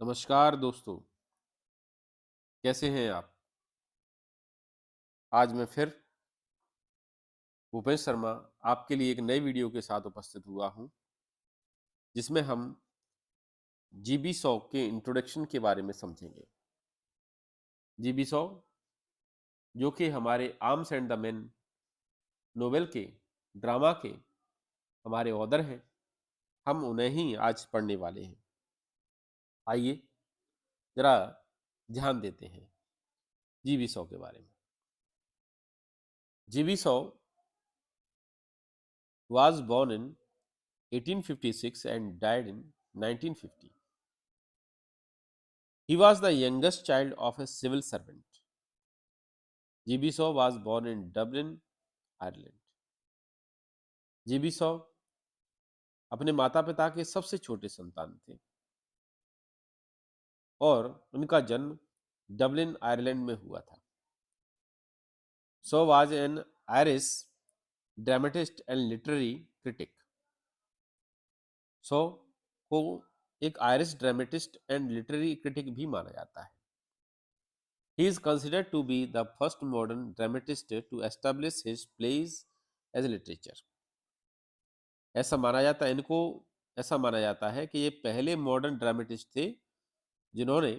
नमस्कार दोस्तों, कैसे हैं आप? आज मैं फिर भूपेश शर्मा आपके लिए एक नई वीडियो के साथ उपस्थित हुआ हूं, जिसमें हम जीबी सॉ के इंट्रोडक्शन के बारे में समझेंगे। जीबी सॉ जो कि हमारे arms and the man novel के, ड्रामा के हमारे ऑथर हैं, हम उन्हें ही आज पढ़ने वाले हैं। आइए जरा ध्यान देते हैं जीबी सॉ के बारे में। GB saw was born in 1856 and died in 1950. He was the youngest child of a civil servant. GB Shaw was born in Dublin, Ireland. GB Shaw अपने माता-पिता के सबसे छोटे संतान थे और उनका जन्म डबलिन, आयरलैंड में हुआ था। Shaw was an Irish dramatist and literary critic. Shaw को एक Irish dramatist and literary critic भी माना जाता है। He is considered to be the first modern dramatist to establish his plays as literature. ऐसा माना जाता है कि ये पहले मॉडर्न ड्रामेटिस्ट थे जिन्होंने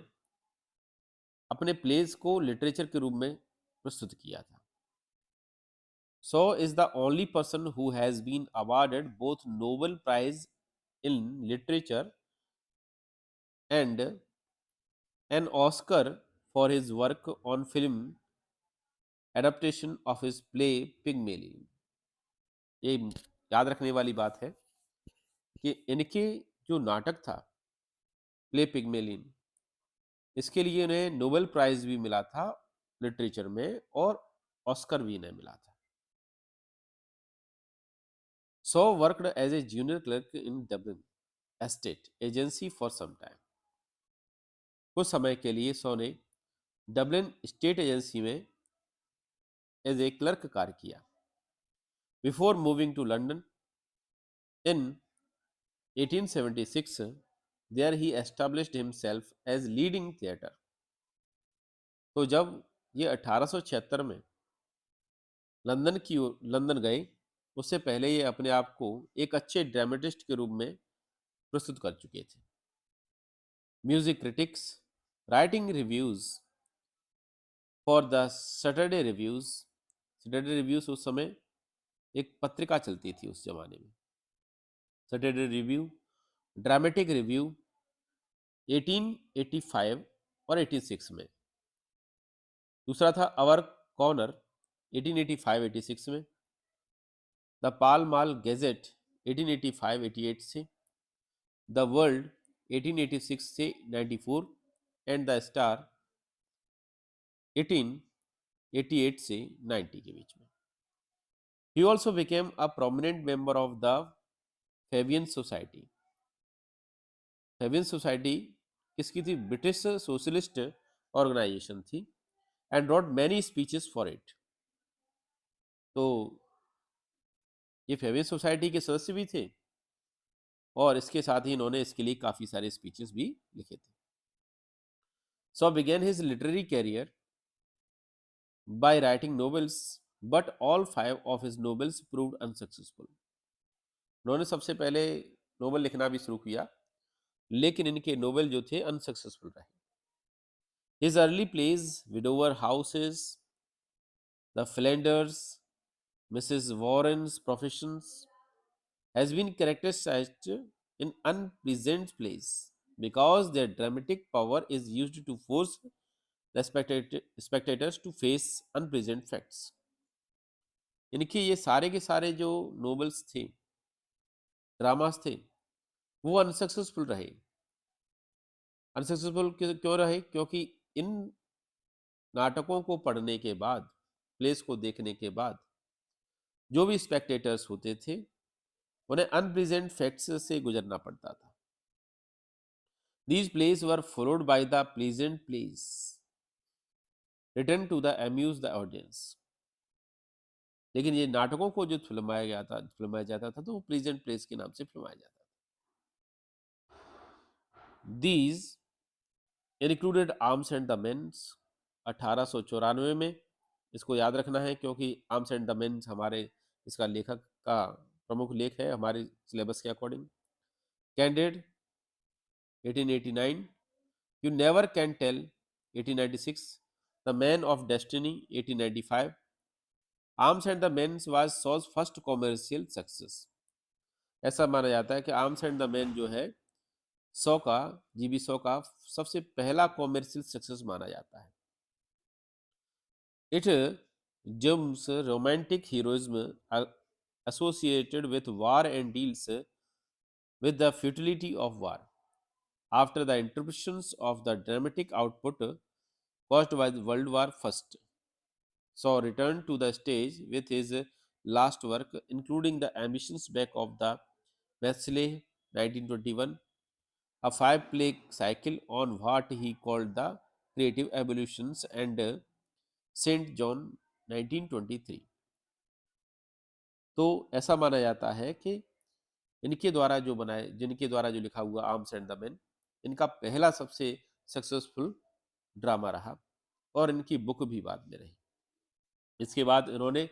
अपने प्लेस को लिटरेचर के रूप में प्रस्तुत किया था। Shaw is the only person who has been awarded both Nobel prize in literature and an Oscar for his work on film adaptation of his play Pygmalion. ये याद रखने वाली बात है कि इनके जो नाटक था प्ले पिग्मेलियन, इसके लिए इन्हें नोबेल प्राइज भी मिला था लिटरेचर में और ऑस्कर भी इन्हें मिला था। Shaw worked as a junior clerk in Dublin estate agency for some time. कुछ समय के लिए सो ने डबलिन स्टेट एजेंसी में एज ए क्लर्क कार्य किया before moving to London in 1876। There he established himself as leading theatre. तो जब ये 1876 में लंदन गए, उससे पहले ये अपने आप को एक अच्छे ड्रामेटिस्ट के रूप में प्रस्तुत कर चुके थे। Music critics writing reviews for the Saturday reviews उस समय एक पत्रिका चलती थी उस जमाने में। सैटरडे रिव्यू, ड्रामेटिक रिव्यू 1885 और 86 में। दूसरा था आवर कॉर्नर 1885-86 में। द पाल माल गेजेट 1885-88 से। द वर्ल्ड 1886 से 94 एंड द स्टार 1888 से 90 के बीच में। He also became a prominent member of the Fabian society. Fabian society किसकी थी? ब्रिटिश सोशलिस्ट ऑर्गेनाइजेशन थी and wrote many speeches for it. तो ये फेबियन सोसाइटी के सदस्य भी थे और इसके साथ ही इन्होंने इसके लिए काफी सारे स्पीचेस भी लिखे थे। Shaw began his literary career by writing novels, but all 5 of his novels proved unsuccessful. उन्होंने सबसे पहले नोवेल लिखना भी शुरू किया, लेकिन इनके नोवेल जो थे अनसक्सेसफुल रहे। His early plays Widower Houses, The Flanders, Mrs. Warren's Professions has been characterized in unpleasant plays because their dramatic power is used to force the spectators to face unpleasant facts. इनके ये सारे के सारे जो novels थे, dramas थे, वो unsuccessful रहे। अनसक्सेसफुल क्यों रहे? क्योंकि इन नाटकों को पढ़ने के बाद, प्लेस को देखने के बाद जो भी स्पेक्टेटर्स होते थे उन्हें अनप्लीजेंट फैक्ट्स से गुजरना पड़ता था। These plays were followed by the pleasant plays return to the amuse the audience. लेकिन ये नाटकों को जो फिल्माया जाता था तो वो प्लीजेंट प्लेस के नाम से फिल्माया जाता था। These included arms and the men's 1894 में। इसको याद रखना है क्योंकि आर्म्स एंड द मेन्स हमारे इसका लेखक का प्रमुख लेख है हमारे सिलेबस के according. Candida 1889, you never can tell 1896, the man of destiny 1895, arms and the man's was Shaw's first commercial success. ऐसा माना जाता है कि आर्म्स एंड द मेन जो है 100 का जीबी 100 का सबसे पहला कॉमर्शियल सक्सेस माना जाता है। It germs romantic heroism associated with war and deals with the futility of war after the interruptions of the dramatic output caused by the World War First. Saw return to the stage with his last work, including the ambitions back of the Wesley 1921, a five-play cycle on what he called the creative evolutions, and St. John 1923। तो ऐसा माना जाता है कि इनके द्वारा जो बनाए जिनके द्वारा जो लिखा हुआ आर्म्स एंड द मैन इनका पहला सबसे सक्सेसफुल ड्रामा रहा और इनकी बुक भी बाद में रही। इसके बाद इन्होंने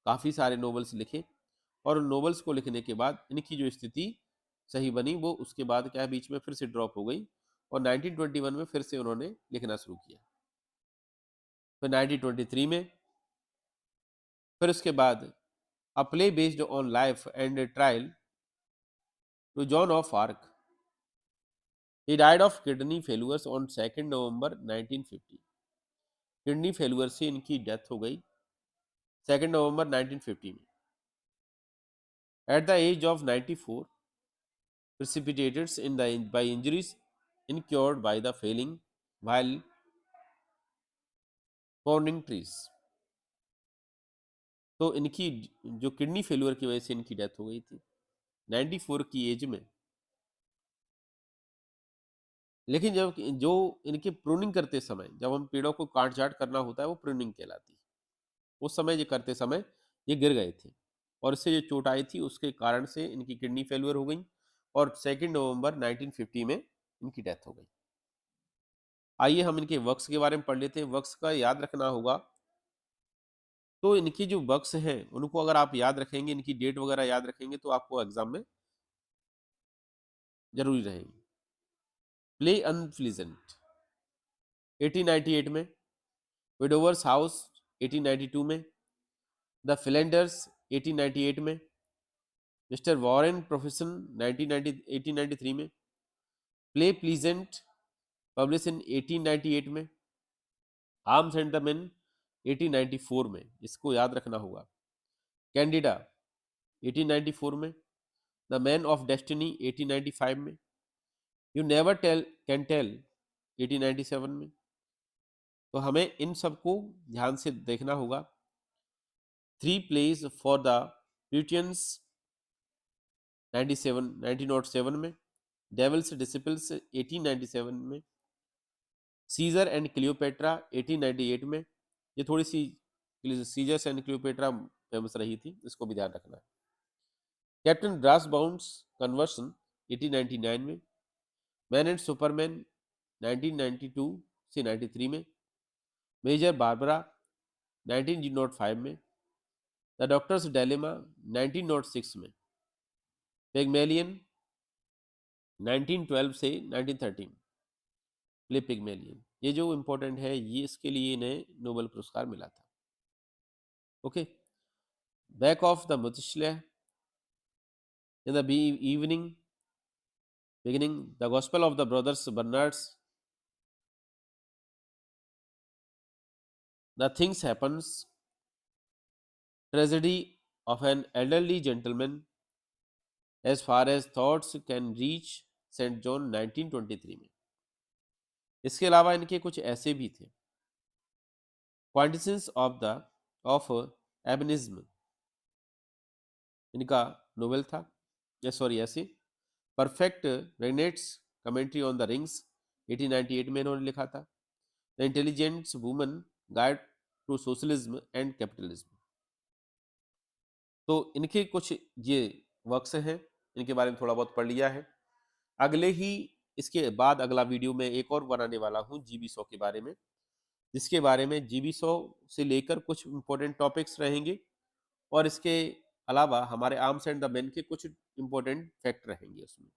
काफ़ी सारे नॉवेल्स लिखे और उन नॉवेल्स को लिखने के बाद इनकी जो स्थिति सही बनी वो उसके बाद क्या है बीच में फिर से ड्रॉप हो गई और 1921 में फिर से उन्होंने लिखना शुरू किया। फिर 1923 में फिर उसके बाद a play based on life and trial to Joan of Arc. He died of kidney failures on 2 November 1950। Kidney failure से इनकी डेथ हो गई 2 नवंबर 1950 में at the age of 94, precipitated in the by injuries incurred by the failing while pounding trees। तो इनकी जो kidney failure की वजह से इनकी डेथ हो गई थी 94 की एज में। लेकिन जब जो इनके प्रूनिंग करते समय जब हम पेड़ों को काट छाट करना होता है वो प्रूनिंग कहलाती है। उस समय ये करते समय ये गिर गए थे और इससे जो चोट आई थी उसके कारण से इनकी किडनी फेल्यूर हो गई और 2 नवंबर 1950 में इनकी डेथ हो गई। आइए हम इनके वर्क्स के बारे में पढ़ लेते हैं। वर्क्स का याद रखना होगा तो इनकी जो वर्क्स हैं उनको अगर आप याद रखेंगे इनकी डेट वगैरह याद रखेंगे तो आपको एग्जाम में जरूरी रहेंगे। प्ले अनप्लीजेंट 1898 में, विडोवर्स हाउस 1892 में, द फिलेंडर्स 1898 में, मिस्टर वॉरेन प्रोफेशन 1893 में, प्ले प्लीजेंट पब्लिश इन 1898 में, आर्म्स एंड द मेन 1894 में, इसको याद रखना होगा। कैंडिडा 1894 में, द मैन ऑफ डेस्टिनी 1895 में, you never tell can tell 1897 में। तो हमें इन सबको ध्यान से देखना होगा। 3 प्लेज फॉर द प्यूटियंस 1907 में, डेविल्स डिसिपल्स 1897 में, सीजर एंड क्लियोपेट्रा 1898 में। ये थोड़ी सी सीजर्स एंड क्लियोपेट्रा फेमस रही थी, इसको भी ध्यान रखना है। कैप्टन ड्रास बाउंड्स कन्वर्सन 1899 में, मैन एंड सुपरमैन 1992 से 93 में, मेजर बारबरा 1905 में, द डॉक्टर्स डायलेमा 1906 में, पिग्मेलियन 1912 से 1913, प्ले पिग्मेलियन ये जो इम्पोर्टेंट है ये इसके लिए इन्हें नोबेल पुरस्कार मिला था। Okay, back of the Methuselah in the evening beginning, the gospel of the brothers Bernards, the things happens, tragedy of an elderly gentleman as far as thoughts can reach, Saint Joan 1923 में। इसके अलावा इनके कुछ ऐसे भी थे। क्वांटिसेंस of एबनिज्म इनका novel था, या सॉरी ऐसे। Perfect Wagnerites commentary on the rings 1898 में इन्होंने लिखा था। The intelligent's woman guide to socialism and capitalism. तो इनके कुछ ये वर्क्स हैं, इनके बारे में थोड़ा बहुत पढ़ लिया है। अगले ही इसके बाद अगला वीडियो में एक और बनाने वाला हूँ जीबी 100 के बारे में, जिसके बारे में जीबी 100 से लेकर कुछ इंपॉर्टेंट टॉपिक्स रहेंगे और इसके अलावा हमारे आर्म्स एंड द मेन के कुछ इंपॉर्टेंट फैक्ट रहेंगे उसमें।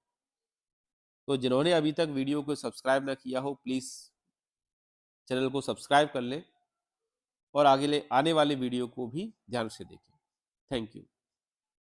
तो जिन्होंने अभी तक वीडियो को सब्सक्राइब ना किया हो, प्लीज़ चैनल को सब्सक्राइब कर लें और आने वाले वीडियो को भी ध्यान से देखें। Thank you.